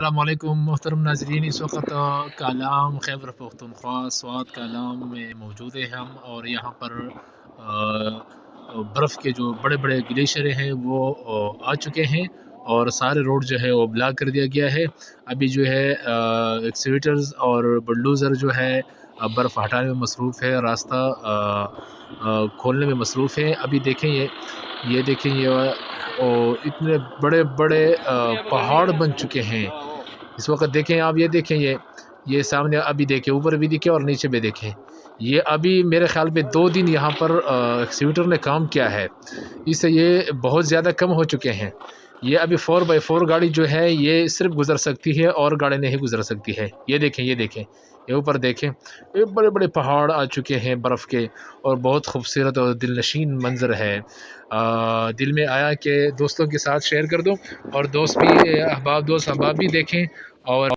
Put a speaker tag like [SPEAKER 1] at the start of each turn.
[SPEAKER 1] السلام محترم ناظرین، اس وقت کالام خیبر پختونخوا سوات کالام میں موجود ہیں ہم، اور یہاں پر برف کے جو بڑے بڑے گلیشیر ہیں وہ آ چکے ہیں، اور سارے روڈ جو ہے وہ بلاک کر دیا گیا ہے۔ ابھی جو ہے ایکسیویٹرز اور بلڈوزر جو ہے برف ہٹانے میں مصروف ہے، راستہ کھولنے میں مصروف ہے۔ ابھی دیکھیں یہ دیکھیں اور اتنے بڑے بڑے پہاڑ بن چکے ہیں اس وقت۔ دیکھیں آپ، یہ دیکھیں یہ سامنے، ابھی دیکھیں اوپر بھی دیکھیں اور نیچے بھی دیکھیں۔ یہ ابھی میرے خیال میں 2 دن یہاں پر ایکسیویٹر نے کام کیا ہے، اس سے یہ بہت زیادہ کم ہو چکے ہیں۔ یہ ابھی 4x4 گاڑی جو ہے یہ صرف گزر سکتی ہے، اور گاڑی نہیں گزر سکتی ہے۔ یہ دیکھیں یہ اوپر دیکھیں، یہ بڑے بڑے پہاڑ آ چکے ہیں برف کے، اور بہت خوبصورت اور دل نشین منظر ہے۔ دل میں آیا کہ دوستوں کے ساتھ شیئر کر دوں، اور دوست احباب بھی دیکھیں، اور